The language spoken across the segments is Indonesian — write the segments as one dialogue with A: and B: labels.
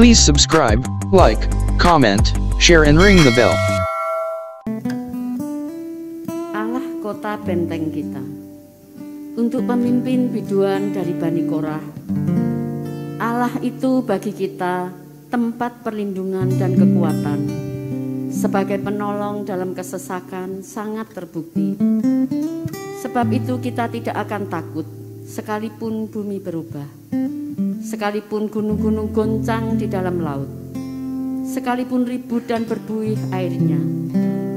A: Please subscribe, like, comment, share and ring the bell.
B: Allah kota benteng kita. Untuk pemimpin biduan dari Bani Korah, Allah itu bagi kita tempat perlindungan dan kekuatan. Sebagai penolong dalam kesesakan sangat terbukti. Sebab itu kita tidak akan takut sekalipun bumi berubah, sekalipun gunung-gunung goncang di dalam laut, sekalipun ribut dan berbuih airnya,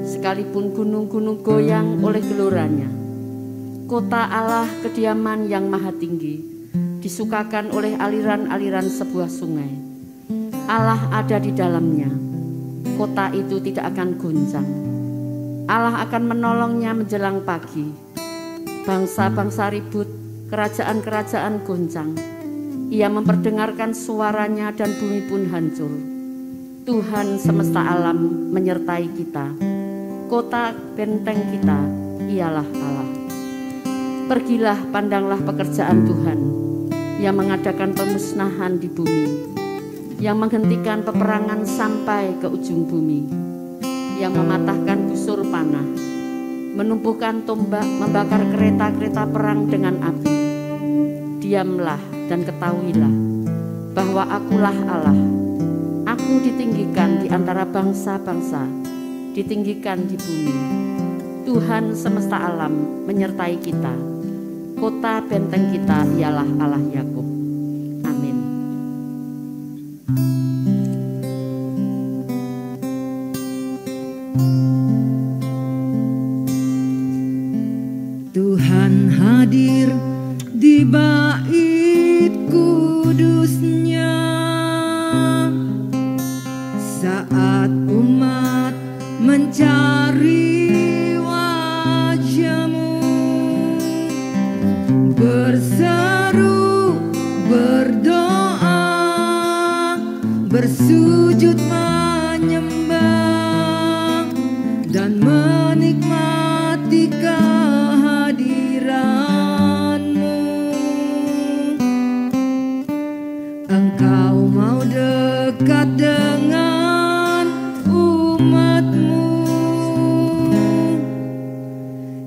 B: sekalipun gunung-gunung goyang oleh geloranya. Kota Allah, kediaman yang maha tinggi, disukakan oleh aliran-aliran sebuah sungai. Allah ada di dalamnya. Kota itu tidak akan goncang. Allah akan menolongnya menjelang pagi. Bangsa-bangsa ribut, kerajaan-kerajaan goncang. Ia memperdengarkan suaranya dan bumi pun hancur. Tuhan semesta alam menyertai kita. Kota benteng kita ialah Allah. Pergilah, pandanglah pekerjaan Tuhan yang mengadakan pemusnahan di bumi, yang menghentikan peperangan sampai ke ujung bumi, yang mematahkan busur panah, menumpukan tombak, membakar kereta-kereta perang dengan api. Diamlah dan ketahuilah bahwa akulah Allah. Aku ditinggikan di antara bangsa-bangsa, ditinggikan di bumi. Tuhan semesta alam menyertai kita. Kota benteng kita ialah Allah Yakub. Amin.
C: Tuhan hadir di bait kudusnya saat umat mencari wajah-Mu, berseru, berdoa, bersujud menyembah dan menikmati kehadiran-Mu. Engkau mau dekat dengan umat-Mu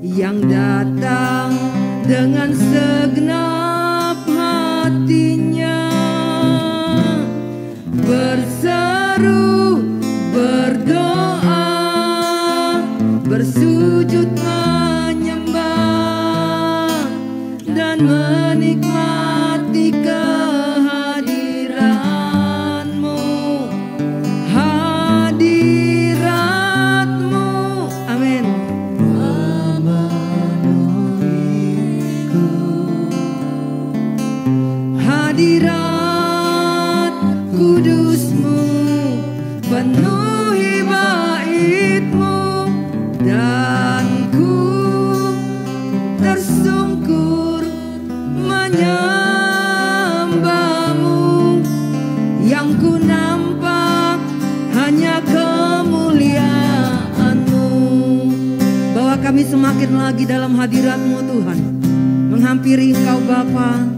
C: yang datang dengan segenap hatinya, berseru, berdoa, bersujud menyembah dan menikmati kehadiran-Mu, hadirat-Mu. Amin. Hadirat kudus-Mu penuhi bait-Mu, dan ku tersungkur menyembah-Mu. Yang ku nampak hanya kemuliaan-Mu. Bawa kami semakin lagi dalam hadirat-Mu Tuhan, menghampiri Engkau Bapa.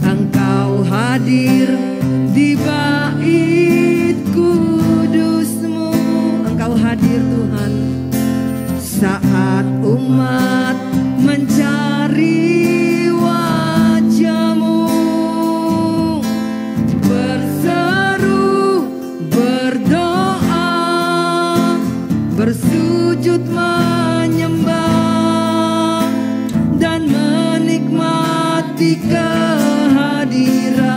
C: Engkau hadir di bait kudus-Mu. Engkau hadir Tuhan saat umat mencari wajah-Mu, berseru, berdoa, bersujud menyembah dan menikmati kehadiran-Mu.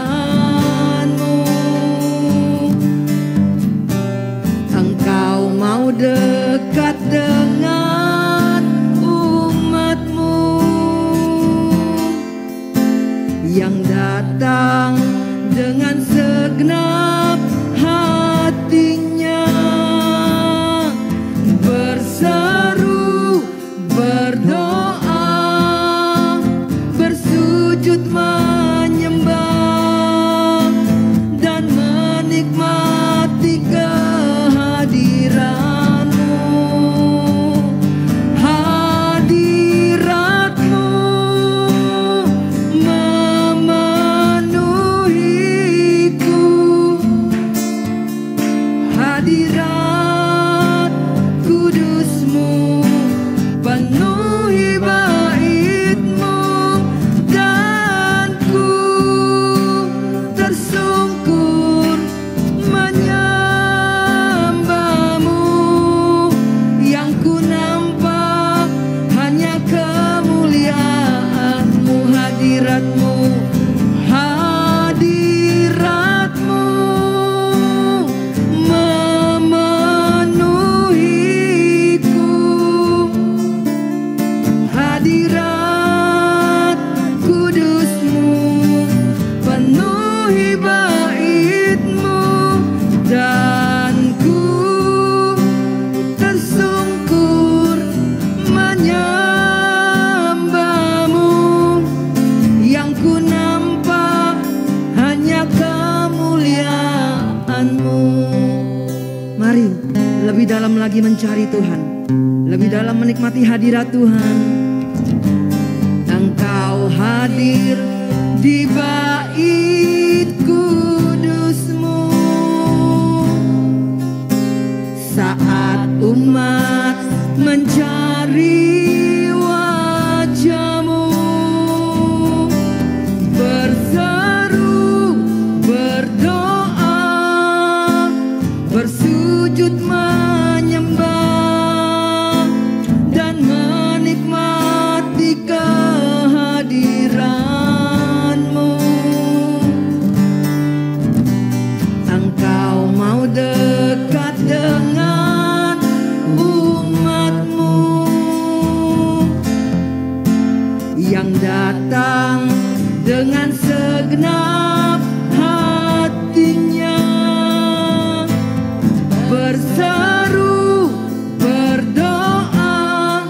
C: dalam lagi mencari Tuhan, lebih dalam menikmati hadirat Tuhan. Engkau hadir di bait kudus-Mu saat umat mencari wajah-Mu, berseru, berdoa, bersujud menyembah dan menikmati kehadiran-Mu. Engkau mau dekat dengan umat-Mu yang datang dengan segenap hatinya, berseru, berdoa,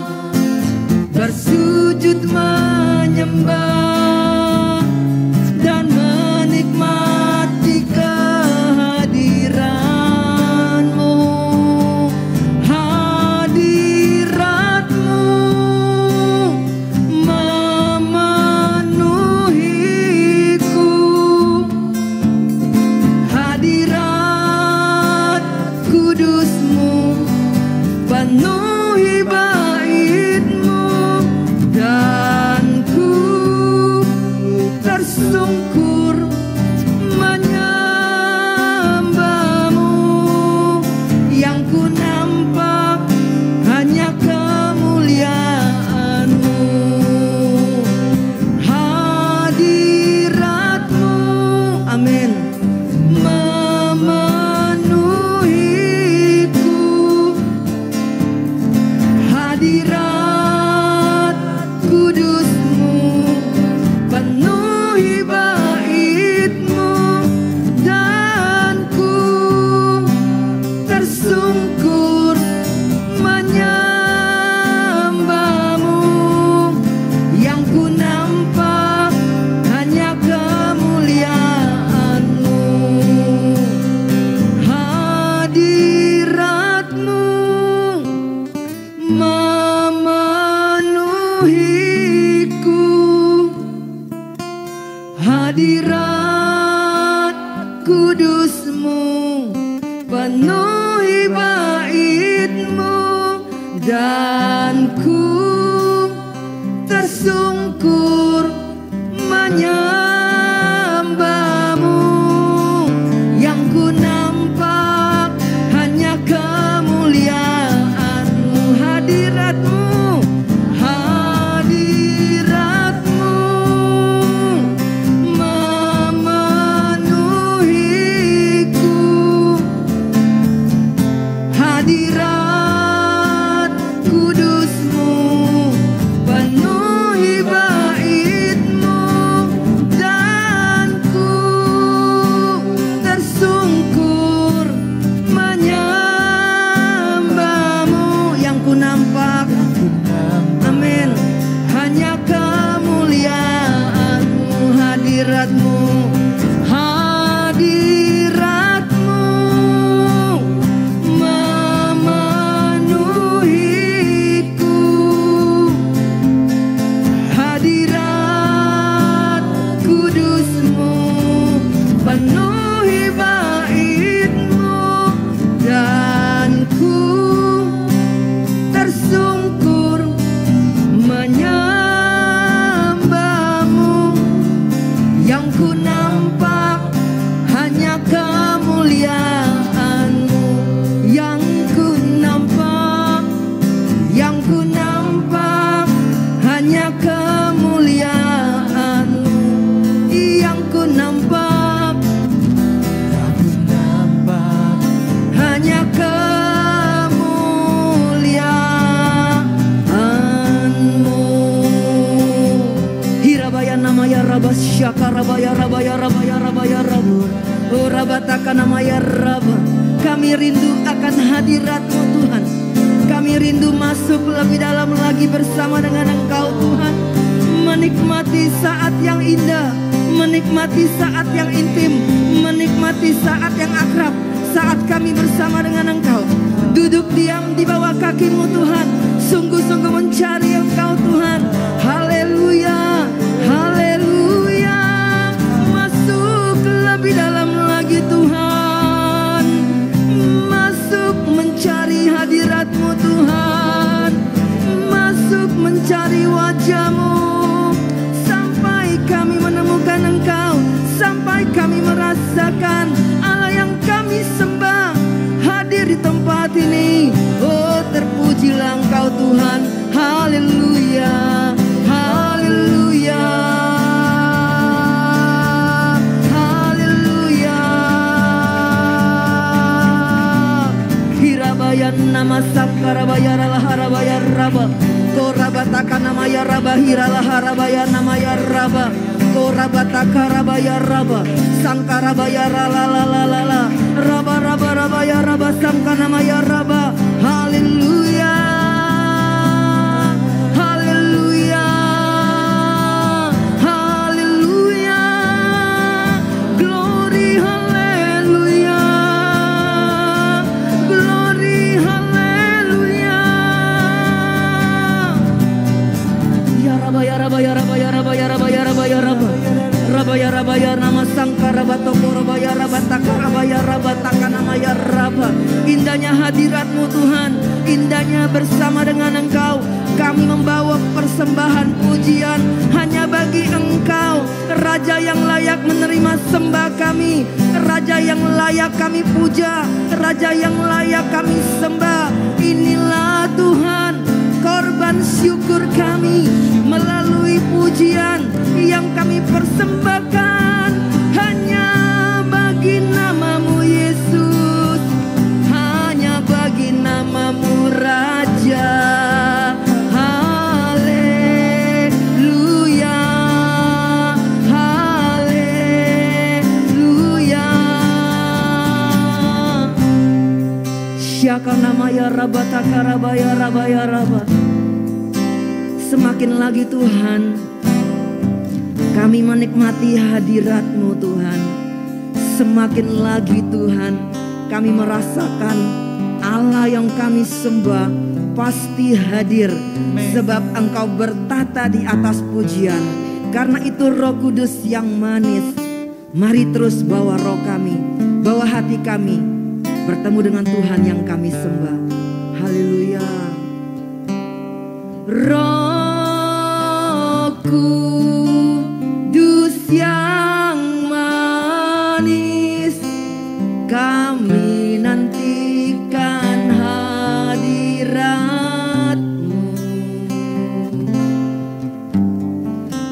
C: bersujud menyembah dan menikmati kehadiran-Mu. Hadirat-Mu memenuhiku, hadirat kudus-Mu penuhi bait-Mu, dan ku tersungkur menyembah-Mu. Yang ku nampak hanya kemuliaan-Mu. Hadirat-Mu, amin, memenuhiku, hadirat kudus-Mu penuhi bait-Mu, dan ku tersungkur menyembah-Mu. Yang ku nampak hanya kemuliaan-Mu. Hadirat-Mu memenuhiku, hadirat kudus-Mu penuhi bait-Mu, dan ku tersungkur menyembah-Mu. Yang ku nampak hanya kemuliaan-Mu. Hadirat-Mu, hadirat-Mu memenuhiku, hadirat kudus-Mu penuhi bait-Mu, dan ku tersungkur menyembah-Mu. Yang ku nampak, amin, hanya kemuliaan-Mu. Hadirat-Mu, hadirat-Mu memenuhiku, hadirat kudus-Mu penuhi bait-Mu, dan ku tersungkur menyembah-Mu. Yang ku nampak hanya kemuliaan-Mu. Yang ku nampak, yang ku nampak hanya kemuliaan-Mu. Yang ku nampak hanya kemuliaan-Mu. Hirabaya namaya rabas syaka rabaya rabaya rabaya rabaya rabu. Oh rabataka namaya raba. Kami rindu akan hadirat-Mu Tuhan. Kami rindu masuk lebih dalam lagi bersama dengan Engkau Tuhan. Menikmati saat yang indah, menikmati saat yang intim, menikmati saat yang akrab, saat kami bersama dengan Engkau, duduk diam di bawah kaki-Mu Tuhan, sungguh-sungguh mencari Engkau Tuhan. Haleluya, haleluya. Masuk lebih dalam lagi Tuhan, masuk mencari hadirat-Mu Tuhan, masuk mencari wajah-Mu, sampai kami menemukan Engkau, sampai kami merasakan Allah yang kami sembah hadir di tempat ini. Oh, terpujilah Engkau Tuhan. Haleluya, haleluya, haleluya. Hirabayan nama sakarabaya raharabaya raba, korabataka nama ya raba, hiralah harabaya nama ya raba, korabataka rabaya raba, sangkarabaya ralalalala, raba raba rabaya raba, sangka nama ya raba. Haleluya, haleluya, haleluya. Glory, haleluya, glory, haleluya. Ya raba ya raba ya raba ya raba ya raba ya raba ya raba, raba ya raba ya nama sangka raba toko raba ya raba taka raba ya raba taka nama ya raba. Indahnya hadirat-Mu Tuhan, indahnya bersama dengan Engkau. Kami membawa persembahan pujian hanya bagi Engkau, Raja yang layak menerima sembah kami, Raja yang layak kami puja, Raja yang layak kami sembah. Inilah Tuhan korban syukur kami melalui pujian yang kami persembahkan hanya bagi nama-Mu Yesus, hanya bagi nama-Mu Raja. Haleluya, haleluya. Syaka nama ya raba takaraba ya raba ya raba. Semakin lagi Tuhan kami menikmati hadirat-Mu Tuhan, semakin lagi Tuhan kami merasakan Allah yang kami sembah pasti hadir, sebab Engkau bertata di atas pujian. Karena itu Roh Kudus yang manis, mari terus bawa roh kami, bawa hati kami bertemu dengan Tuhan yang kami sembah. Haleluya. Roh Kudus yang manis, kami nantikan hadirat-Mu.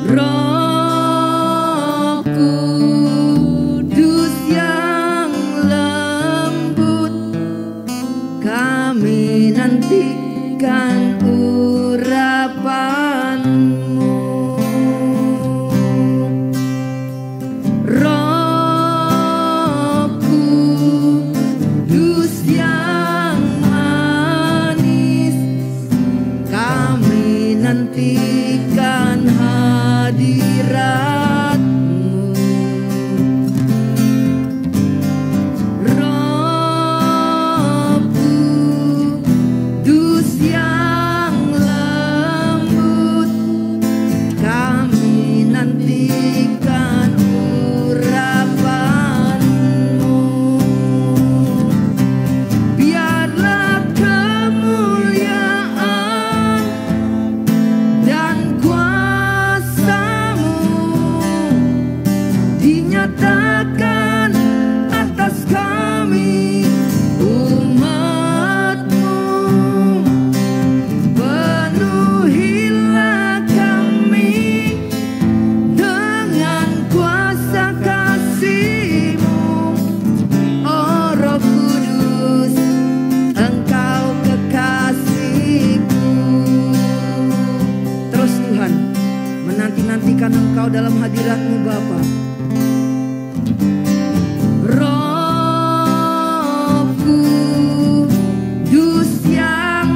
C: Roh Kudus yang lembut, kami nantikan urapan-Mu. Roh Kudus yang manis, kami nantikan hadirat-Mu. Roh Kudus yang lembut, kami nantikan urapan-Mu. Biarlah kemuliaan dan kuasa-Mu dinyatakan atas kami umat-Mu. Penuhilah kami dengan kuasa kasih-Mu, oh Roh Kudus, Engkau kekasih-Ku. Terus Tuhan menanti-nantikan Engkau dalam hadirat-Mu Bapa. Roh Kudus yang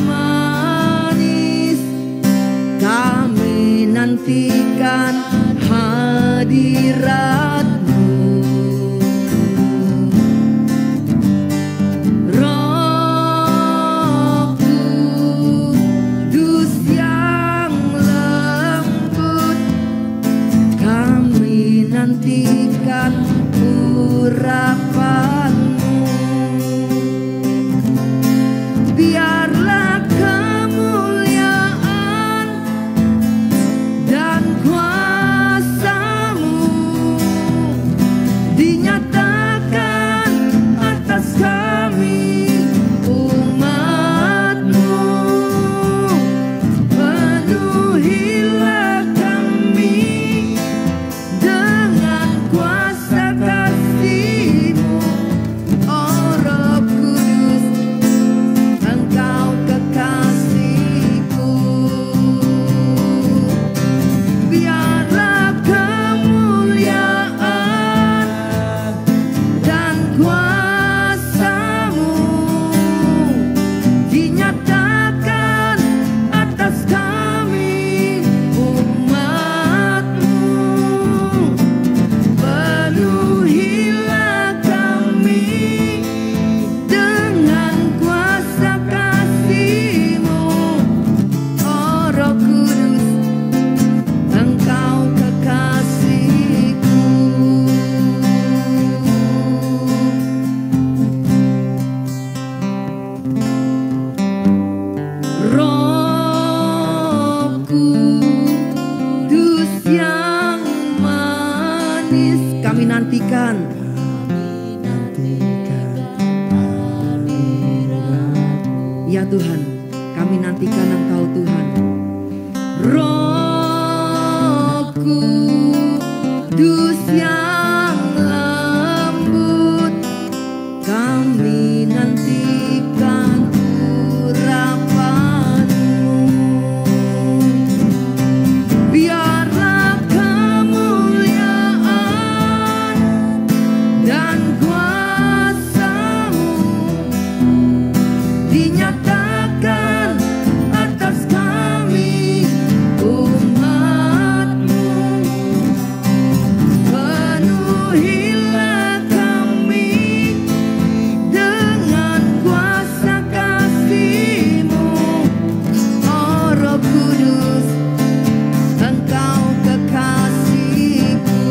C: manis, kami nantikan hadirat-Mu. nantikan urapanmu. Biarlah kemuliaan dan kuasa-Mu dinyatakan atas kami umat-Mu. Penuhilah kami dengan kuasa kasih-Mu, oh Roh Kudus, Engkau kekasihku. Biarlah kemuliaan dan kuasa-Mu dinyatakan atas kami umat-Mu. Penuhilah kami dengan kuasa kasih-Mu, oh Roh Kudus, Engkau kekasihku. Roh Kudus yang manis, kami nantikan. Ya Tuhan, kami nantikan Engkau Tuhan. Roh Kudus yang lembut, kami nantikan urapan-Mu. Biarlah kemuliaan dan kuasa-Mu dinyatakan atas kami umat-Mu. Penuhilah kami dengan kuasa kasih-Mu, oh Roh Kudus, Engkau kekasihku.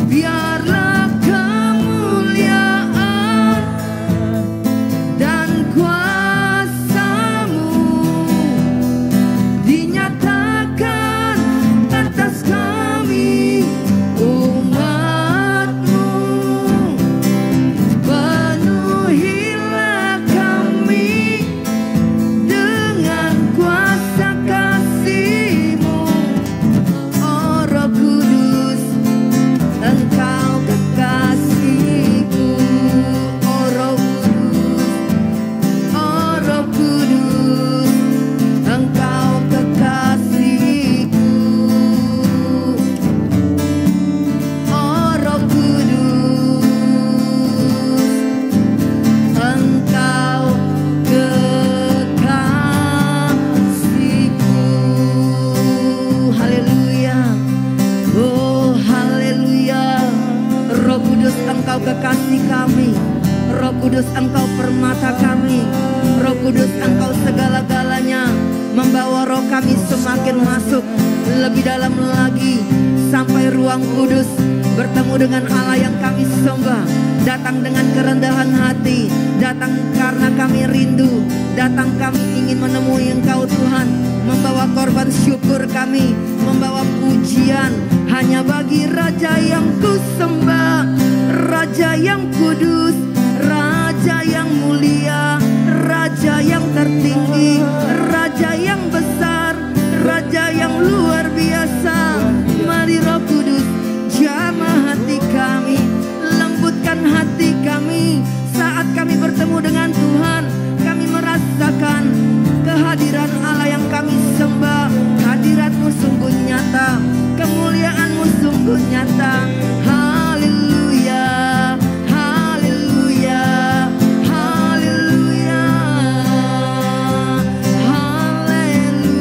C: Biarlah kemuliaan dan kuasa-Mu dinyatakan atas kami umat-Mu. Penuhilah kami dengan kuasa kasih-Mu, oh Roh Kudus, Engkau kekasihku. Oh Roh Kudus, Engkau kekasihku. Oh Roh Kudus, Engkau kekasihku. Haleluya. Oh haleluya. Roh Kudus, Engkau kekasih kami. Roh Kudus, Engkau permata kami. Roh Kudus, Engkau segala-galanya. Membawa roh kami semakin masuk lebih dalam lagi, sampai ruang kudus bertemu dengan Allah yang kami sembah. Datang dengan kerendahan hati, datang karena kami rindu, datang kami ingin menemui Engkau Tuhan. Membawa korban syukur kami, membawa pujian hanya bagi Raja yang kusembah, Raja yang kudus, Raja yang mulia, Raja yang tertinggi, Raja yang besar, Raja yang luar biasa. Mari Roh Kudus, jamah hati kami, lembutkan hati kami. Saat kami bertemu dengan Tuhan, kami merasakan kehadiran Allah yang kami sembah. Hadirat-Mu sungguh nyata, kemuliaan-Mu sungguh nyata. Haleluya, haleluya, haleluya, haleluya.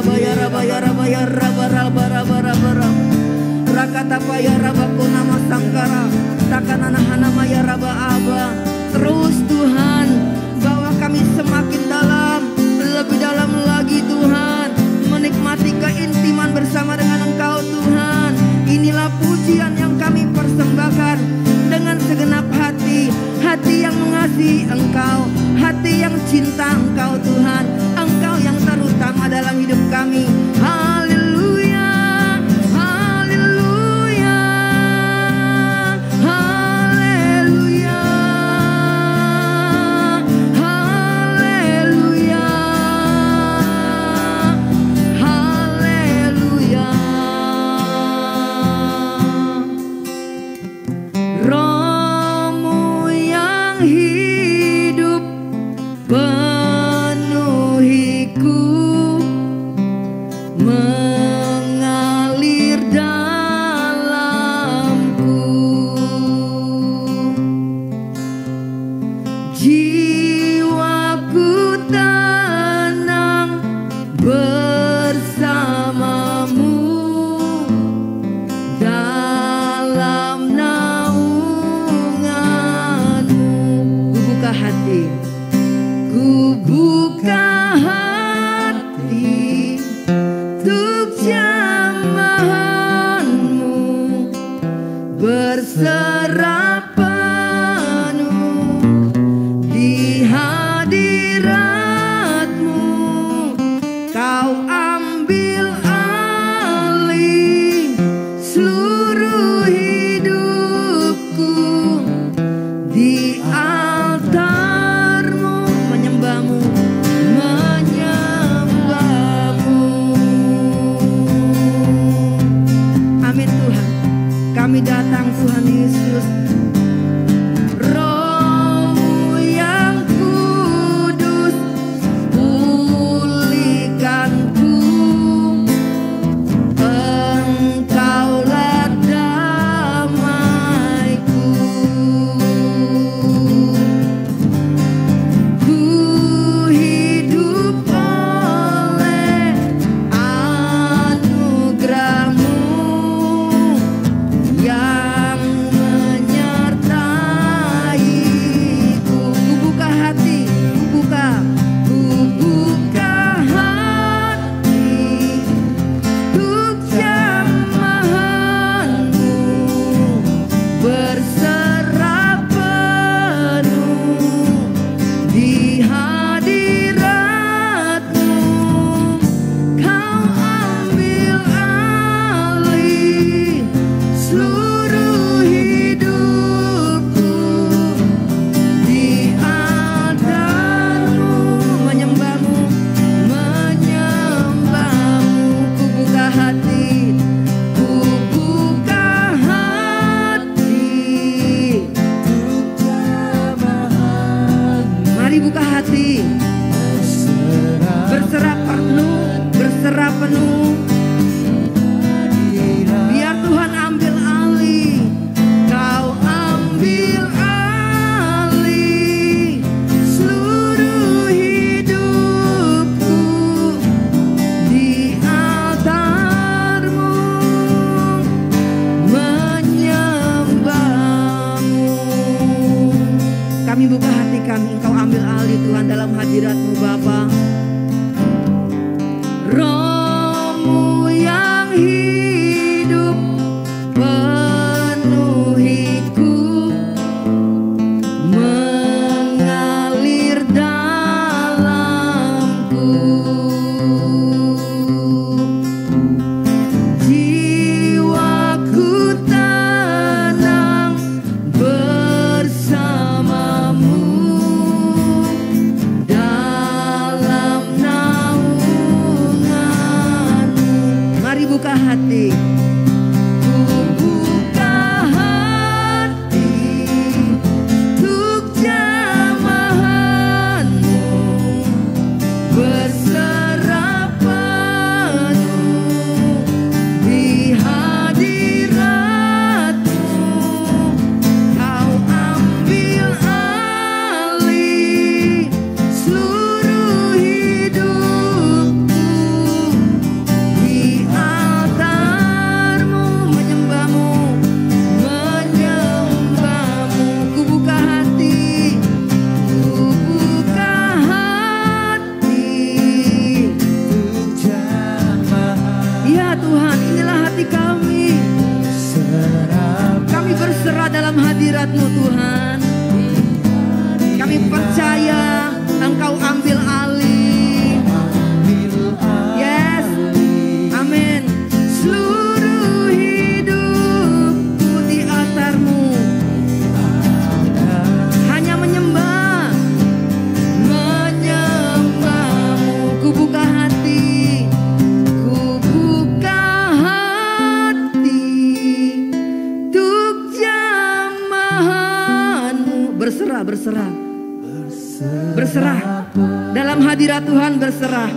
C: raba ya raba ya raba ya raba raba raba raba raba. Rakatapa ya raba kunama sangkara. Takanana hanama ya raba aba. Terus Tuhan bawa kami semakin dalam, lebih dalam lagi Tuhan, menikmati keintiman bersama dengan Engkau Tuhan. Inilah pujian yang kami persembahkan dengan segenap hati, hati yang mengasihi Engkau, hati yang cinta Engkau Tuhan, Engkau yang terutama dalam hidup kami. Haleluya, haleluya, haleluya, haleluya, haleluya. Roh-Mu yang hidup penuhiku, mengalir dalamku. Jiwaku tenang bersamamu dalam naunganmu. Ku buka hati untuk jamahanmu, berserah penuh di hadiratmu. Kau ambil alih seluruh hidupku, di altarmu menyembahmu, menyembahmu. Amin Tuhan, kami datang Tuhan Yesus. Roh-Mu yang kudus, pulihkanku. Engkaulah damaiku. Ku hidup oleh anugerah-Mu yang menyertaiku. Ku buka hati, ku buka hati untuk jamahanmu, berserah penuh di hadiratmu. Kau ambil alih seluruh hidupku, di altarmu menyembahmu, menyembahmu. Ku buka hati, ku buka hati untuk jamahanmu. Mari buka hati, berserah penuh. Biar Tuhan ambil alih. Kau ambil alih seluruh hidupku, di altarmu menyembahmu. Kami buka hati kami, Engkau ambil alih Tuhan dalam hadirat-Mu Bapa. Roh-Mu yang hidup penuhiku, mengalir dalamku. Jiwaku tenang bersamamu dalam naunganmu. Mari buka hati. Ku buka hati untuk jamahanmu, berserah penuh di hadiratmu. Kau ambil alih seluruh hidupku, Ya Tuhan, inilah hati kami. Kami berserah dalam hadirat-Mu Tuhan. Kami percaya Engkau ambil alih. Yes, amin. Seluruh hidupku di altar-Mu, hanya menyembah, menyembah-Mu. Ku buka hati, ku buka hati untuk jamahan-Mu. Berserah, berserah, berserah dalam hadirat Tuhan. Berserah,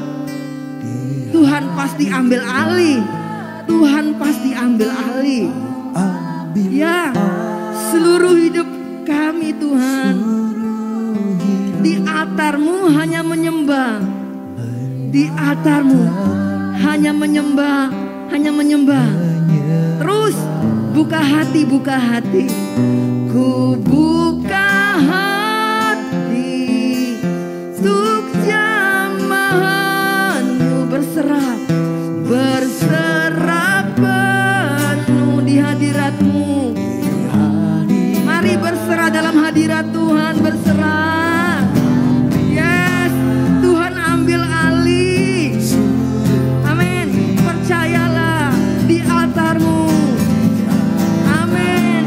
C: Tuhan pasti ambil alih. Tuhan pasti ambil alih. Ya, seluruh hidup kami Tuhan di altar-Mu hanya menyembah. Di altar-Mu hanya menyembah, hanya menyembah. Terus buka hati, buka hati. Ku buka hati untuk jamahan-Mu. Berserah, berserah penuh di hadirat-Mu. Mari berserah dalam hadirat Tuhan. Berserah. Yes, Tuhan ambil alih. Amin. Percayalah di altar-Mu. Amin.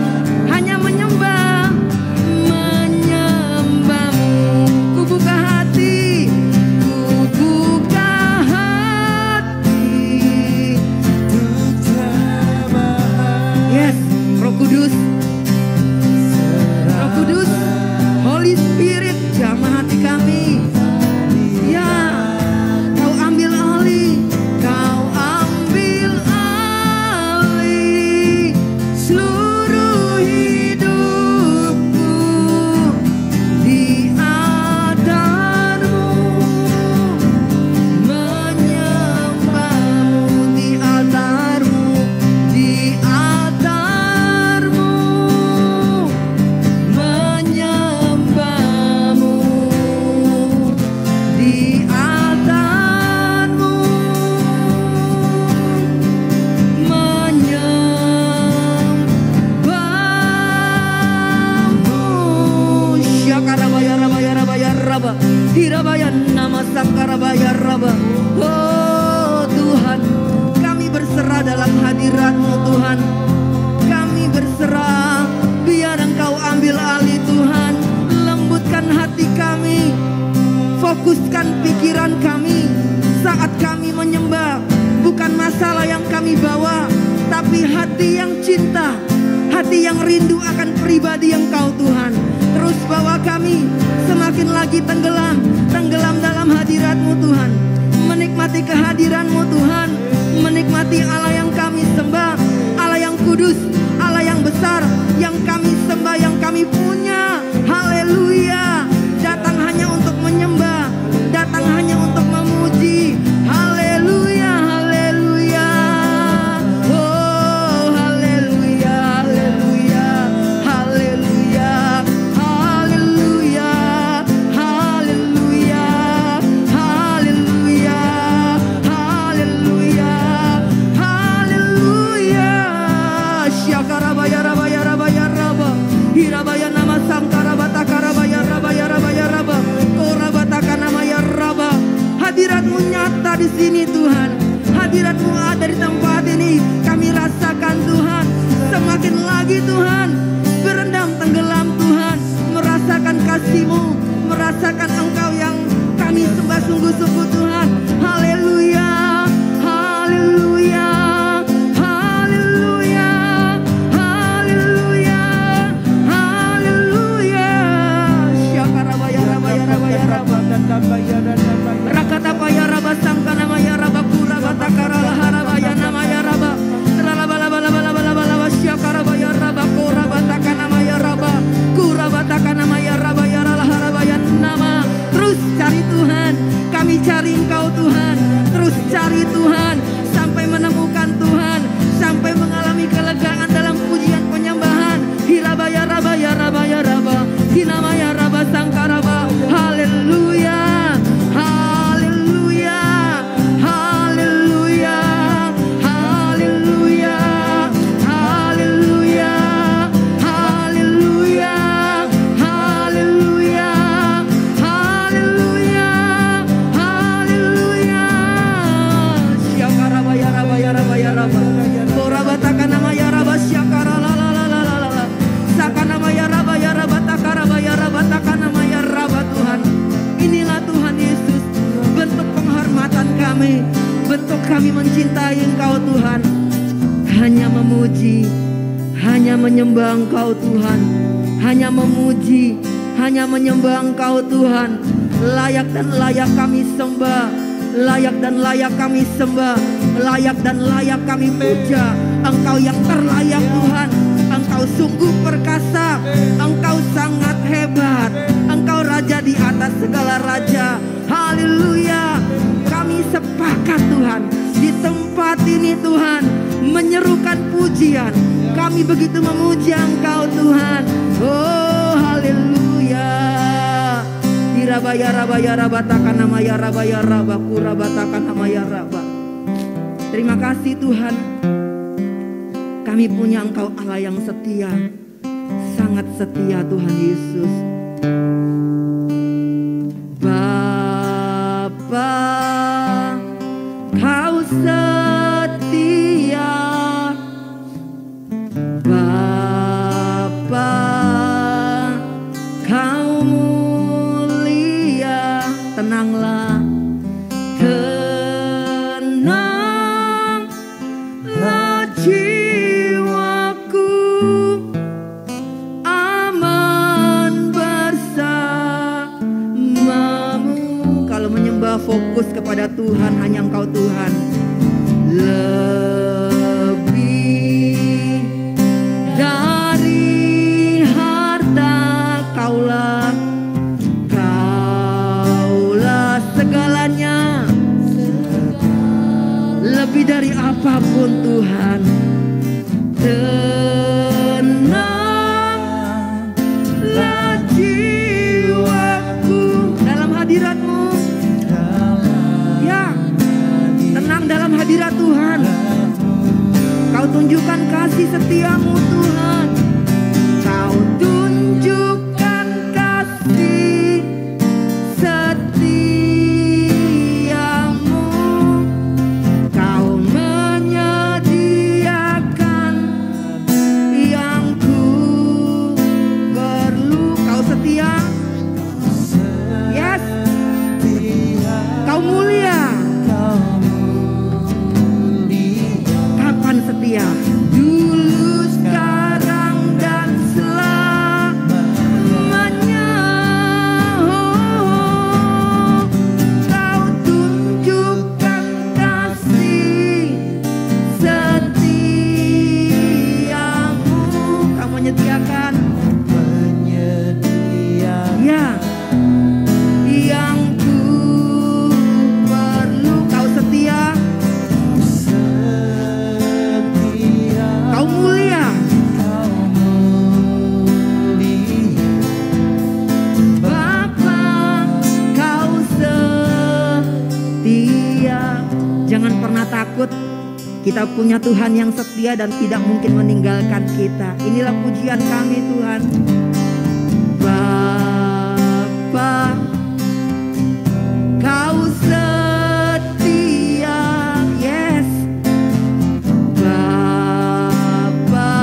C: Hanya menyembah, menyembah-Mu. Ku buka hati, ku buka hati. Yes, Roh Kudus, Roh Kudus, Holy Spirit, jamah hati kami. Ya, Kau ambil alih, Kau ambil alih seluruh hidupku di altar-Mu. Menyembah-Mu di altar-Mu, di altar-Mu. Menyembah-Mu di altar-Mu. Menyembah-Mu. Syakarabaya rabaya rabaya raba, hirabaya nama sangkarabaya raba. Oh Tuhan, kami berserah dalam hadirat-Mu Tuhan. Kami berserah, biar Engkau ambil alih Tuhan. Lembutkan hati kami, fokuskan pikiran kami saat kami menyembah. Bukan masalah yang kami bawa, tapi hati yang cinta, hati yang rindu akan pribadi Engkau Tuhan. Terus bawa kami semakin lagi tenggelam, tenggelam dalam hadirat-Mu Tuhan. Menikmati kehadiran-Mu Tuhan, menikmati Allah yang kami sembah, Allah yang kudus, Allah yang besar, yang kami sembah, yang kami punya. Haleluya. Datang hanya untuk menyembah, datang hanya untuk memuji. Haleluya, haleluya. Oh haleluya, haleluya, haleluya, haleluya, haleluya, haleluya, haleluya, haleluya. Syakarabaya rabaya rabaya raba, hirabaya nama sangkarabata karabaya rabaya rabaya raba, korabata namaya raba. Hadirat-Mu nyata di sini Tuhan. Hadirat-Mu ada di tempat ini. Kami rasakan Tuhan. Semakin lagi Tuhan berendam tenggelam Tuhan, merasakan kasih-Mu, merasakan Engkau yang kami sembah sungguh-sungguh Tuhan. Haleluya, haleluya, haleluya, haleluya, haleluya. Syakarabaya rabaya rabaya raba, rakatapaya raba sangkana maya raba, kurabata karala harabaya namaya raba, tralabalabalabalabalabalaba syakarabaya raba, kurabata kanamaya raba, kurabata kanamaya raba, yarala harabaya nama. Terus cari Tuhan, kami cari Engkau Tuhan. memuji, hanya menyembah Engkau Tuhan, hanya memuji, hanya menyembah Engkau Tuhan. Layak dan layak kami sembah, layak dan layak kami sembah, layak dan layak kami puja. Engkau yang terlayak Tuhan, Engkau sungguh perkasa, Engkau sangat hebat, Engkau raja di atas segala raja. Haleluya. Kami sepakat Tuhan, di tempat ini Tuhan, menyerukan pujian. Kami begitu memuji Engkau Tuhan. Oh haleluya. Dirabaya rabaya rabatakan nama ya rabaya rabaku rabatakan nama ya rabak. Terima kasih Tuhan. Kami punya Engkau Allah yang setia, sangat setia Tuhan Yesus. Bapa, Kau setia. Bapa, Kau mulia. Tenanglah, tenanglah jiwaku, aman bersamamu. Kalau menyembah fokus kepada Tuhan, hanya Engkau Tuhan. Lebih dari harta Kaulah, Kaulah segalanya. Lebih dari apapun Tuhan. Tenanglah jiwaku dalam hadirat-Mu. Ya, tenang dalam hadirat Tuhan. Kau tunjukkan kasih setiamu Tuhan. Kau tunjukkan kasih setiamu. Kau menyediakan yang ku perlu. Kau setia. Yes. Kau mulia. Kapan setia? Dulu, sekarang, dan selamanya. Kau tunjukkan kasih setiamu. Kau menyediakan ya yang ku perlu. Kau setia. Kau mulia. Bapa, Kau setia. Jangan pernah takut. Kita punya Tuhan yang setia dan tidak mungkin meninggalkan kita. Inilah pujian kami Tuhan. Bapa, Kau setia. Yes. Bapa,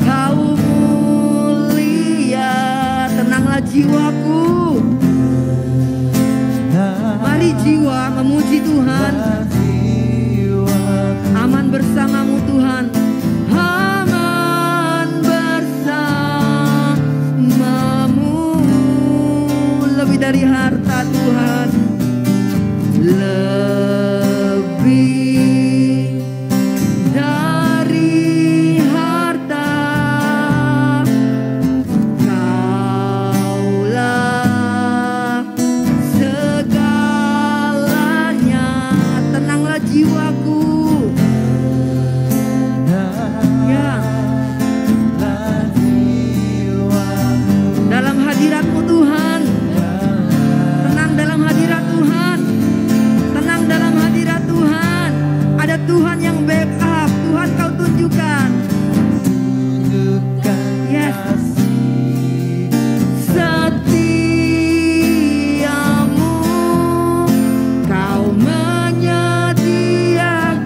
C: Kau mulia. Tenanglah jiwaku. Mari jiwa memuji Tuhan. Aman bersamamu Tuhan. Aman bersamamu. Lebih dari harta Tuhan. Lebih dari harta. Kaulah segalanya. Tenanglah jiwaku. Ya. Dalam hadirat-Mu Tuhan. Tenang dalam hadirat Tuhan. Tenang dalam hadirat Tuhan. Ada Tuhan yang backup. Tuhan Kau tunjukkan. Yes. Setiamu. Kau menyediakan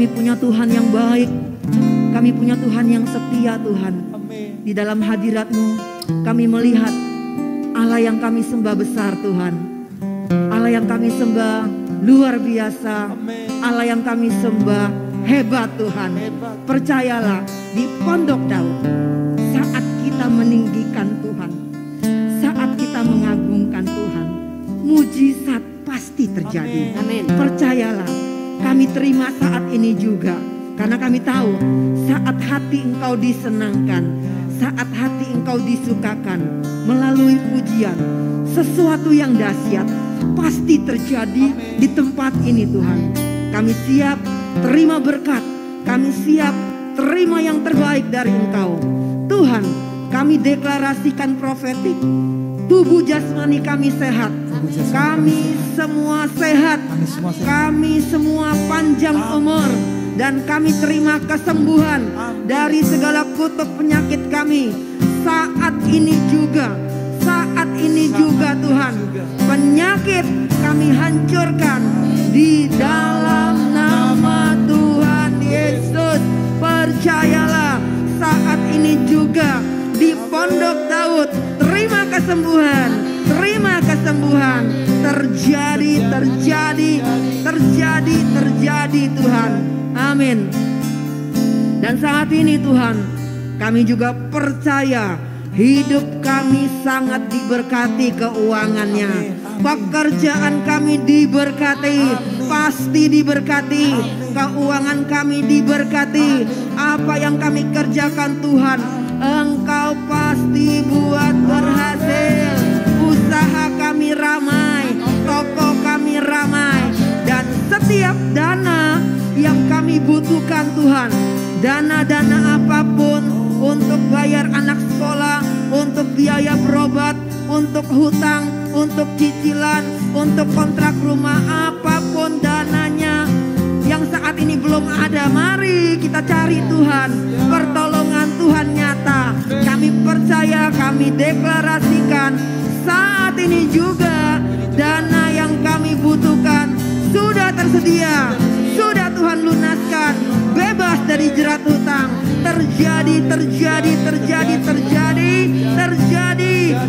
C: Kami punya Tuhan yang baik, kami punya Tuhan yang setia Tuhan. Di dalam hadirat-Mu kami melihat Allah yang kami sembah besar Tuhan, Allah yang kami sembah luar biasa, Allah yang kami sembah hebat Tuhan. Percayalah, di Pondok Daud saat kita meninggikan Tuhan, saat kita mengagungkan Tuhan, mujizat pasti terjadi.
B: Amin.
C: Percayalah, kami terima saat ini juga, karena kami tahu saat hati Engkau disenangkan, saat hati Engkau disukakan melalui pujian, sesuatu yang dahsyat pasti terjadi di tempat ini Tuhan. Kami siap terima berkat, kami siap terima yang terbaik dari Engkau Tuhan. Kami deklarasikan profetik, tubuh jasmani kami sehat, kami semua sehat, kami semua panjang umur, dan kami terima kesembuhan dari segala kutuk penyakit kami. Saat ini juga Tuhan, penyakit kami hancurkan di dalam nama Tuhan Yesus. Percayalah, saat ini juga di Pondok Daud terima kesembuhan, terjadi Tuhan. Amin. Dan saat ini Tuhan, kami juga percaya hidup kami sangat diberkati keuangannya. Pekerjaan kami diberkati, pasti diberkati. Keuangan kami diberkati. Apa yang kami kerjakan Tuhan, Engkau pasti buat berhasil. Usaha kami ramai, toko kami ramai, dan setiap dana yang kami butuhkan Tuhan, dana-dana apapun, untuk bayar anak sekolah, untuk biaya berobat, untuk hutang, untuk cicilan, untuk kontrak rumah, apapun dananya yang saat ini belum ada, mari kita cari Tuhan. Pertolongan Tuhan nyata. Kami percaya, kami deklarasikan saat ini juga dana yang kami butuhkan sudah tersedia, sudah Tuhan lunaskan, bebas dari jerat hutang.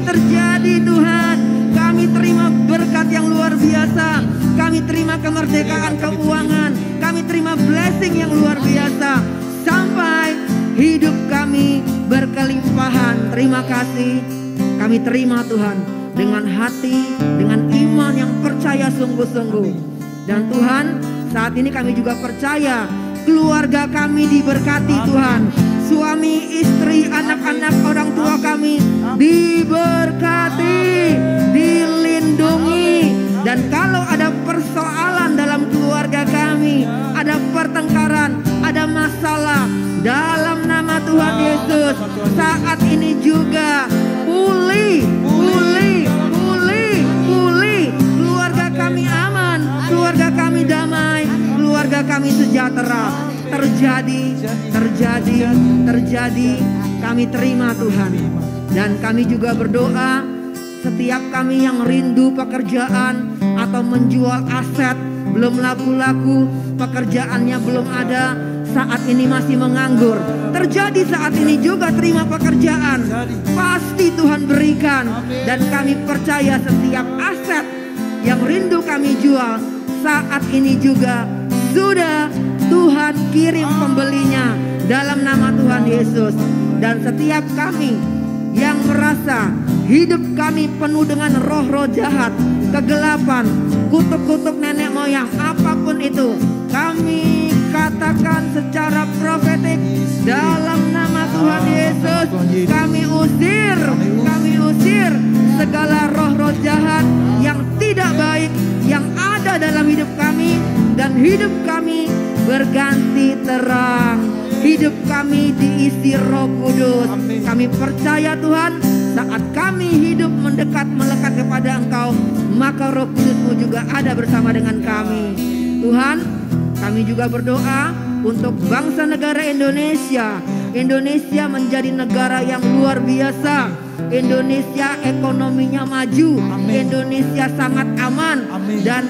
C: Terjadi Tuhan. Kami terima berkat yang luar biasa, kami terima kemerdekaan keuangan, kami terima blessing yang luar biasa, sampai hidup kami berkelimpahan. Terima kasih, kami terima Tuhan dengan hati, dengan iman yang percaya sungguh-sungguh. Dan Tuhan, saat ini kami juga percaya keluarga kami diberkati Tuhan. Suami, istri, anak-anak, orang tua kami diberkati, dilindungi. Dan kalau ada persoalan dalam keluarga kami, ada pertengkaran, ada masalah, dalam nama Tuhan Yesus, saat ini juga pulih. Keluarga kami aman, keluarga kami damai, keluarga kami sejahtera. Terjadi. Kami terima Tuhan. Dan kami juga berdoa, setiap kami yang rindu pekerjaan atau menjual aset, belum laku-laku, pekerjaannya belum ada, saat ini masih menganggur, terjadi saat ini juga terima pekerjaan, pasti Tuhan berikan. Dan kami percaya setiap aset yang rindu kami jual, saat ini juga sudah Tuhan kirim pembelinya dalam nama Tuhan Yesus. Dan setiap kami yang merasa hidup kami penuh dengan roh-roh jahat, kegelapan, kutuk-kutuk nenek moyang, apapun itu, kami katakan secara profetik dalam nama Tuhan Yesus, kami usir segala roh-roh jahat yang tidak baik yang ada dalam hidup kami, dan hidup kami berganti terang, hidup kami diisi Roh Kudus. Kami percaya Tuhan, saat kami hidup mendekat melekat kepada Engkau, maka Roh Kudus-Mu juga ada bersama dengan kami. Tuhan, kami juga berdoa untuk bangsa negara Indonesia. Indonesia menjadi negara yang luar biasa. Indonesia ekonominya maju. Indonesia sangat aman. Dan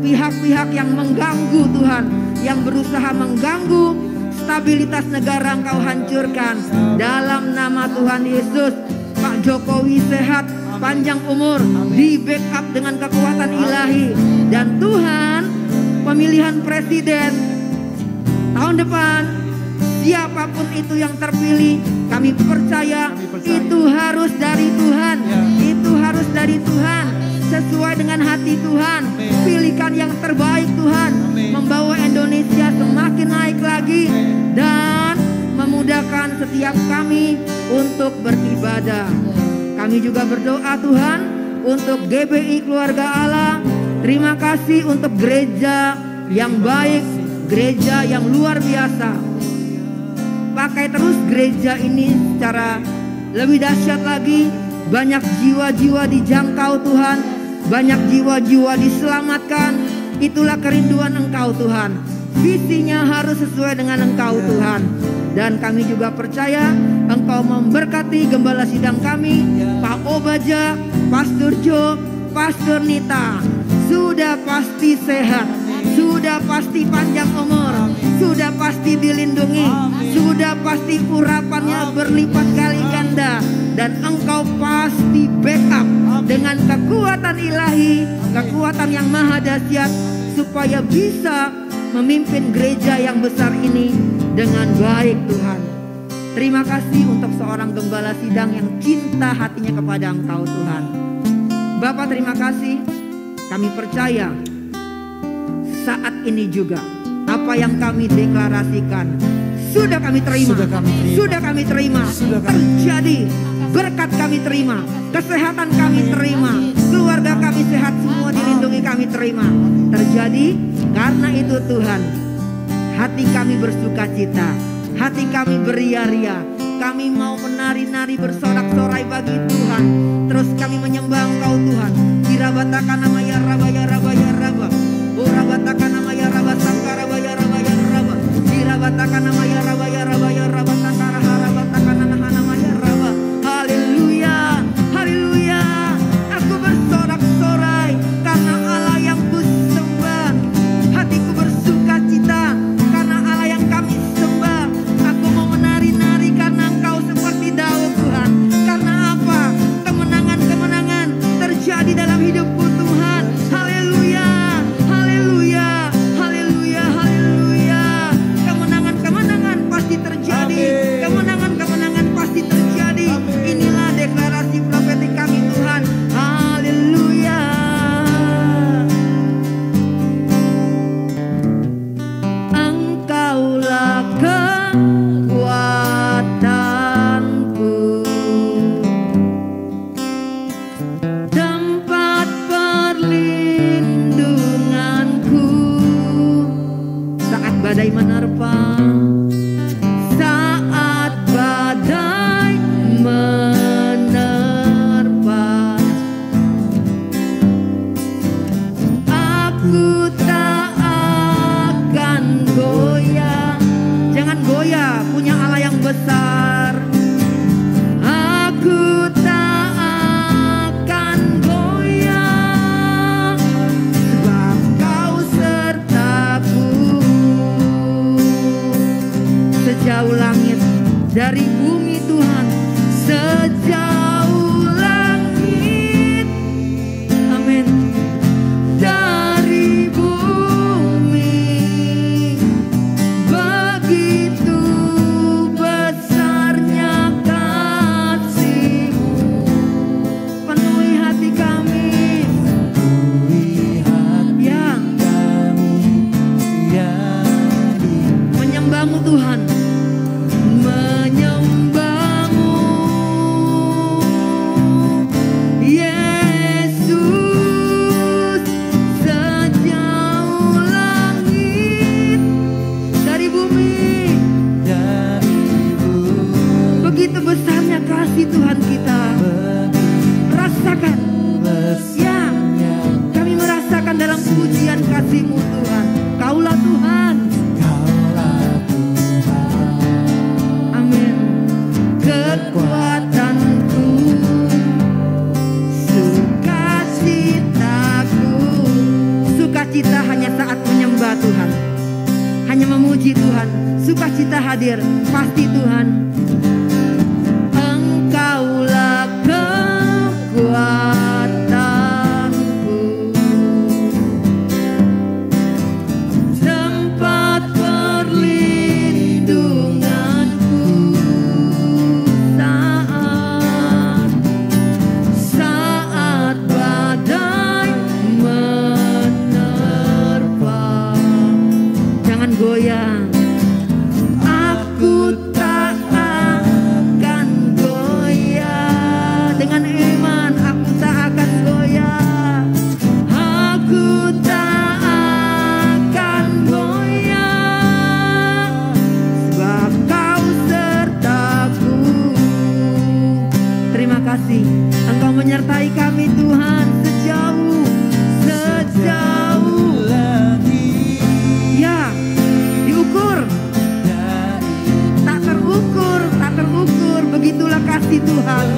C: pihak-pihak yang mengganggu Tuhan, yang berusaha mengganggu stabilitas negara Engkau hancurkan. Dalam nama Tuhan Yesus, Pak Jokowi sehat, panjang umur, di backup dengan kekuatan ilahi. Dan Tuhan, pemilihan presiden tahun depan, siapapun itu yang terpilih, kami percaya itu harus dari Tuhan. Itu harus dari Tuhan, sesuai dengan hati Tuhan. Pilihkan yang terbaik Tuhan, membawa Indonesia semakin naik lagi dan memudahkan setiap kami untuk beribadah. Kami juga berdoa Tuhan untuk GBI Keluarga Allah. Terima kasih untuk gereja yang baik, gereja yang luar biasa. Pakai terus gereja ini secara lebih dahsyat lagi. Banyak jiwa-jiwa dijangkau Tuhan, banyak jiwa-jiwa diselamatkan. Itulah kerinduan Engkau Tuhan. Visinya harus sesuai dengan Engkau Tuhan. Dan kami juga percaya Engkau memberkati gembala sidang kami, Pak Obaja, Pastor Jo, Pastor Nita. Sudah pasti sehat, sudah pasti panjang umur, sudah pasti dilindungi, sudah pasti urapannya berlipat kali ganda. Dan Engkau pasti backup dengan kekuatan ilahi, kekuatan yang maha dahsyat, supaya bisa memimpin gereja yang besar ini dengan baik Tuhan. Terima kasih untuk seorang gembala sidang yang cinta hatinya kepada Engkau Tuhan. Bapak terima kasih, kami percaya saat ini juga apa yang kami deklarasikan sudah kami terima, sudah kami terima. Terjadi, berkat kami terima, kesehatan kami terima, keluarga kami sehat, semua dilindungi kami terima. Terjadi karena itu Tuhan, hati kami bersuka cita, hati kami beria-ria. Kami mau menari-nari bersorak-sorai bagi Tuhan. Terus kami menyembah Engkau Tuhan. Dirabatakan nama ya raba ya raba ya raba. Urabatakan nama ya raba sangkara ya raba ya raba. Dirabatakan nama ya raba ya raba ya raba sangkara harabatakan nama ya raba. Haleluya, haleluya. Aku bersorak-sorai karena Allah yang kusembah. Hatiku bersuka cita karena Allah yang kami sembah. Aku mau menari-nari karena Engkau seperti Daud Tuhan. Karena apa? Kemenangan-kemenangan terjadi dalam hidupku Tuhan. Haleluya, haleluya, haleluya, haleluya. Kemenangan-kemenangan pasti terjadi. Kemenangan-kemenangan pasti terjadi. Inilah deklarasi profetik kami Tuhan. Haleluya. Engkaulah kekuatanku, tempat perlindunganku saat badai menerpa, saat badai menerpa. Aku tak akan goyah. Jangan goyah, punya Allah yang besar. Aku tak akan goyah, sebab Kau sertaku. Sejauh langit dari bumi Tuhan, sejauh langit, amin, dari bumi, begitu besarnya kasih-Mu. Penuhi hati kami, yang menyembah-Mu Tuhan, menyembah-Mu Yesus. Sejauh langit dari bumi, begitu besarnya kasih Tuhan kita. Rasakan, ya, kami merasakan dalam pujian kasih-Mu Tuhan. Kaulah Tuhan, amin. Kekuatanku, sukacitaku, sukacita hadir, pasti Tuhan. Engkaulah kekuatanku, tempat perlindunganku saat badai menerpa. Jangan goyang. Aku tak akan goyah. Dengan iman aku tak akan goyah. Aku tak akan goyah, sebab Kau sertaku. Terima kasih Engkau menyertai kami Tuhan sejauh ya, diukur tak terukur, begitulah kasih Tuhan.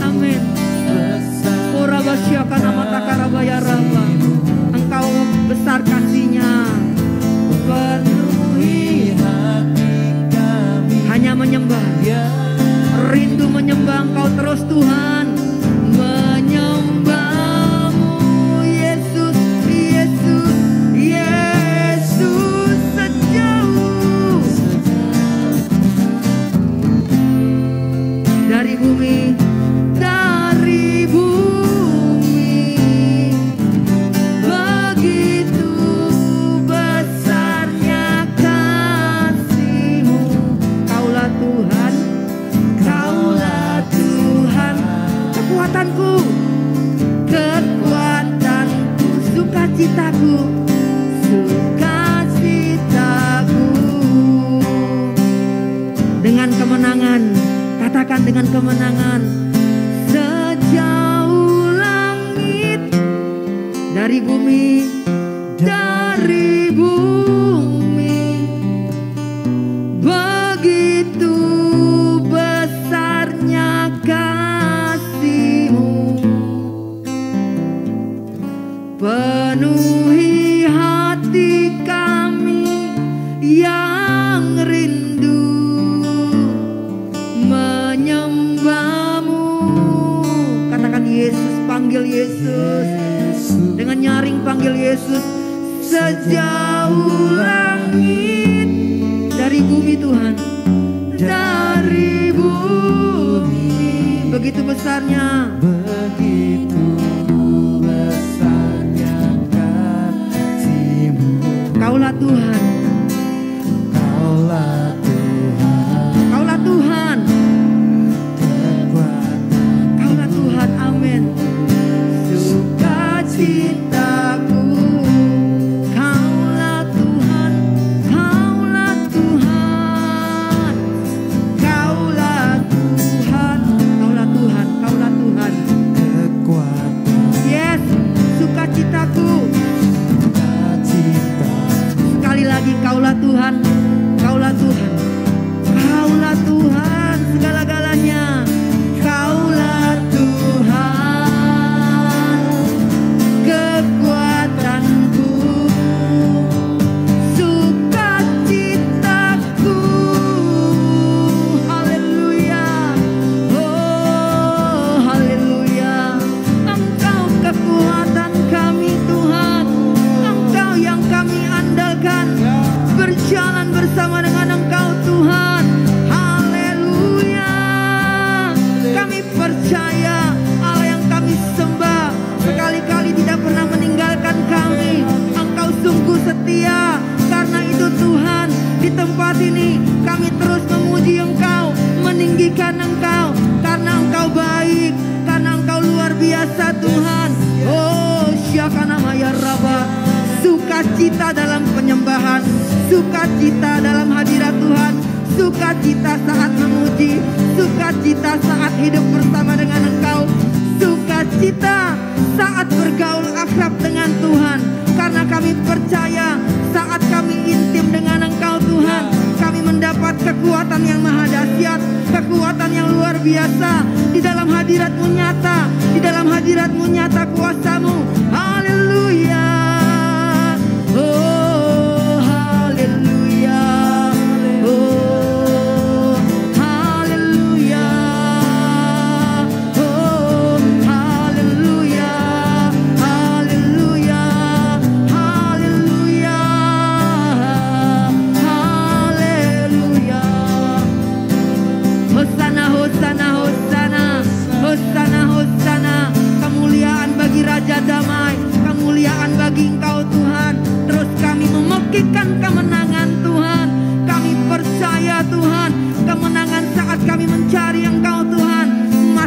C: Amin. Engkau besar kasih-Nya, penuhi hati kami. Hanya menyembah, rindu menyembah Engkau terus Tuhan. Menyembah-Mu Yesus, Yesus, Yesus sejauh dari bumi, dari bumi. Begitu besarnya kasih-Mu. Kaulah Tuhan, Kaulah Tuhan, kekuatanku, kekuatanku, sukacitaku, sukacitaku. Dengan kemenangan, katakan dengan kemenangan. Sejauh langit dari bumi, dari bumi. Begitu besarnya kasih-Mu, penuhi hati kami yang rindu menyembah-Mu. Katakan Yesus, panggil Yesus. Dengan nyaring panggil Yesus. Sejauh langit dari bumi Tuhan, dari bumi. Begitu besarnya, begitu besarnya kasih-Mu. Kaulah Tuhan, Kaulah Tuhan, Kaulah Tuhan, Kaulah Tuhan. Amin. Sukacitaku, Kaulah Tuhan, Kaulah Tuhan, Kaulah Tuhan, Kaulah Tuhan, Kaulah Tuhan. Kekuatan. Yes, sukacitaku. Sekali lagi, Kaulah Tuhan, Kaulah Tuhan, Kaulah Tuhan, segala-galanya. Kaulah Tuhan, kekuatanku, sukacitaku. Haleluya, oh haleluya. Engkau kekuatan kami Tuhan, Engkau yang kami andalkan. Berjalan bersama dengan Engkau Tuhan. Haleluya. Kami percaya Allah yang kami sembah sekali-kali tidak pernah meninggalkan kami. Engkau sungguh setia. Karena itu Tuhan, di tempat ini kami terus memuji Engkau, meninggikan Engkau. Karena Engkau baik, karena Engkau luar biasa Tuhan. Oh syakana maya raba. Sukacita dalam penyembahan, sukacita dalam hadirat Tuhan, sukacita saat memuji, sukacita saat hidup bersama dengan Engkau, sukacita saat bergaul akrab dengan Tuhan. Karena kami percaya saat kami intim dengan Engkau Tuhan, kami mendapat kekuatan yang maha dahsyat, kekuatan yang luar biasa. Di dalam hadirat-Mu nyata, di dalam hadirat-Mu nyata kuasa-Mu. Haleluya. Oh haleluya, oh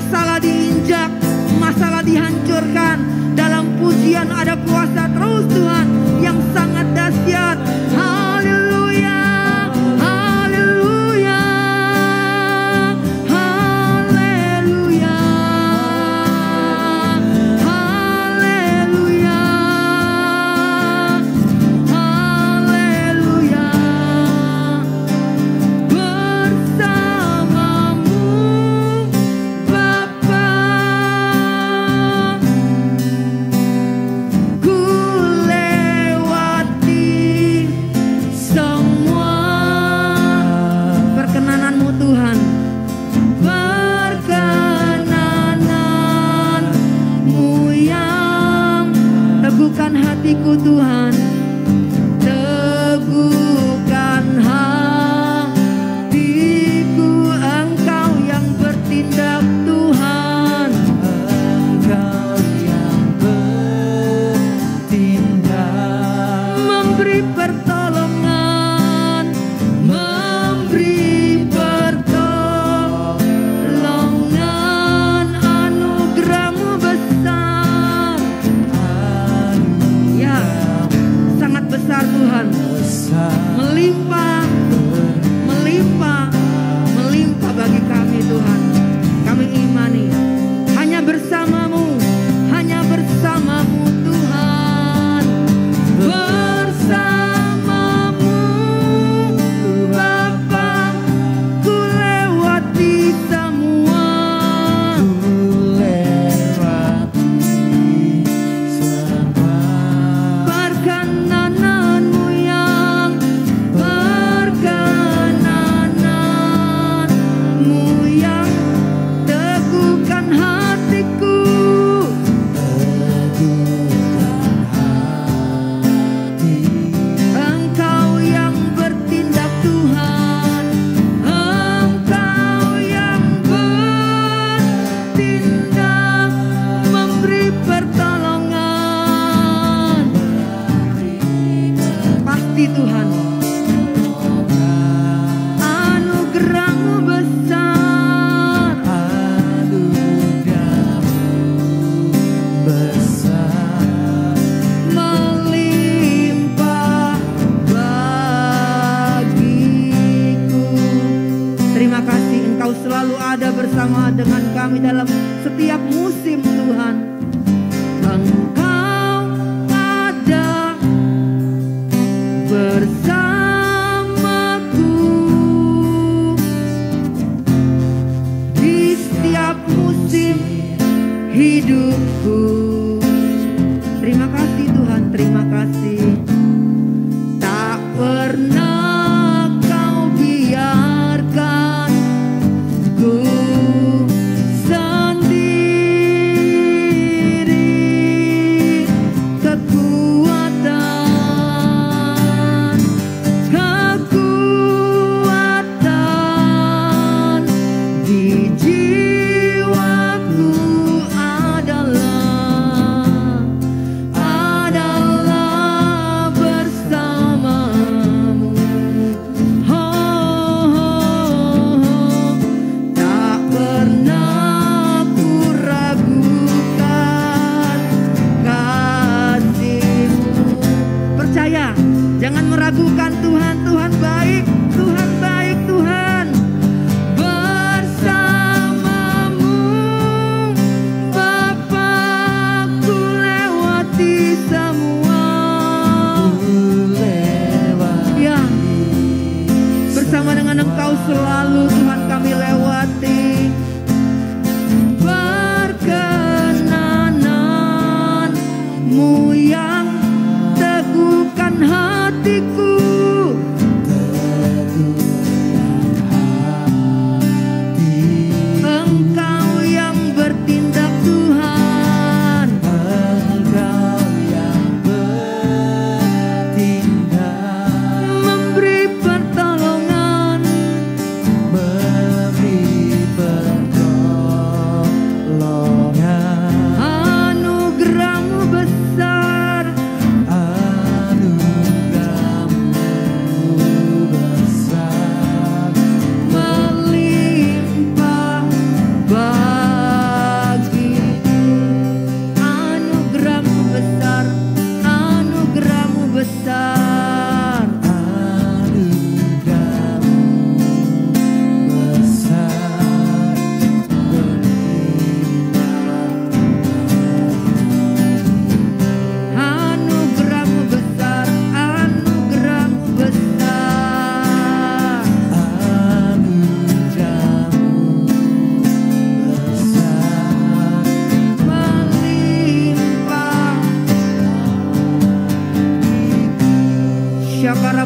C: masalah diinjak, masalah dihancurkan. Dalam pujian ada kuasa terus Tuhan yang sangat dahsyat. Haleluya, haleluya, haleluya, haleluya, haleluya. Bersamamu Bapa, ku lewati semua. Perkenananmu Tuhan, perkenananmu yang teguhkan hatiku Tuhan, teguhkan hatiku. Engkau yang bertindak Tuhan, Engkau yang bertindak, memberi pertolongan, memberi pertolongan. Anugerahmu besar, ya sangat besar Tuhan, melimpah, melimpah, melimpah bagi kami Tuhan. Kami imani hanya bersamamu, hanya bersamamu Tuhan. Bersamamu Bapa, ku lewati semua, perkenananmu yang, perkenananmu yang teguhkan hatiku, Engkau yang bertindak Tuhan, Engkau yang bertindak, memberi pertolongan. Pasti Tuhan, anugerahmu besar, melimpah bagiku. Terima kasih Engkau selalu ada bersama dengan kami dalam setiap musim Tuhan. Engkau ada bersamaku di setiap musim hidupku. Terima kasih Tuhan, terima kasih. Tak pernah Kau biarkan ku sendiri. Kekuatan, kekuatan di jiwaku adalah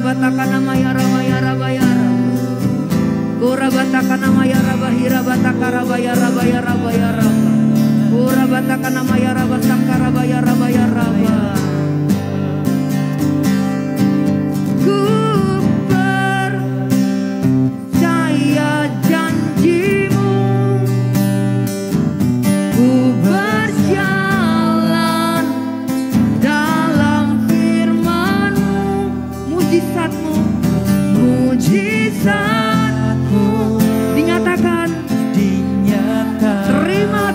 C: Rabataka nama ya raba ya raba ya raba. Rabataka nama ya raba hirabataka raba ya raba ya raba ya raba. Rabataka nama ya raba sangka raba ya raba ya raba. Ku percaya janjimu, ku berjalan dalam firman-Mu, mujizat-Mu, mujizat-Mu dinyatakan,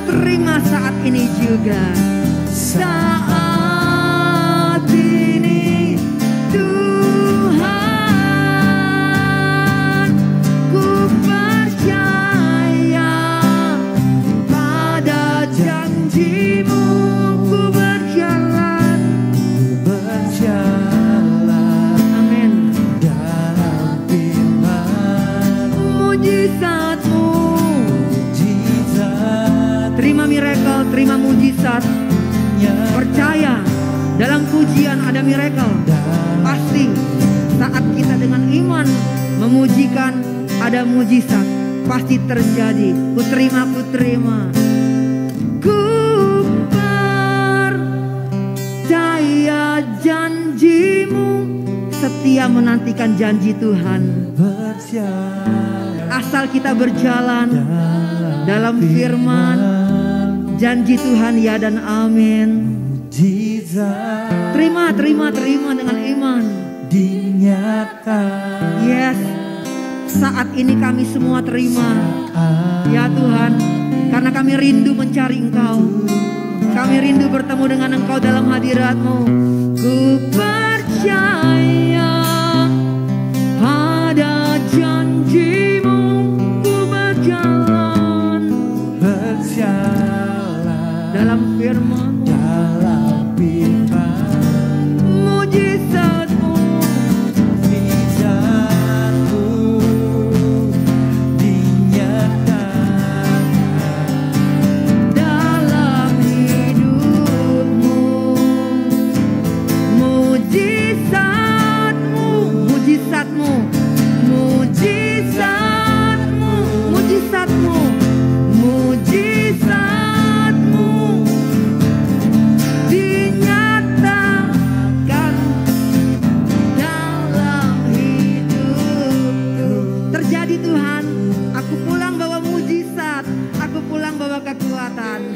C: terima saat ini juga, saat ini Tuhan, ku percaya pada janji-Mu, ku berjalan, amin, dalam firman, mujizat-Mu, terima miracle, terima mujizat. Percaya dalam pujian ada miracle. Pasti saat kita dengan iman memujikan ada mujizat. Pasti terjadi. Ku terima, ku terima. Ku percaya janji-Mu, setia menantikan janji Tuhan. Asal kita berjalan dalam firman, janji Tuhan ya dan amin. Terima dengan iman. Yes, saat ini kami semua terima. Ya Tuhan, karena kami rindu mencari Engkau. Kami rindu bertemu dengan Engkau dalam hadirat-Mu. Ku percaya pada janji-Mu, ku berjalan dalam firman-Mu, mujizat-Mu, dinyatakan dalam hidupmu, mujizat-Mu, mujizat-Mu, mujizat-Mu, mujizat-Mu, mujizat-Mu dinyatakan dalam hidupku. Terjadi Tuhan, aku pulang bawa mujizat, aku pulang bawa kekuatan.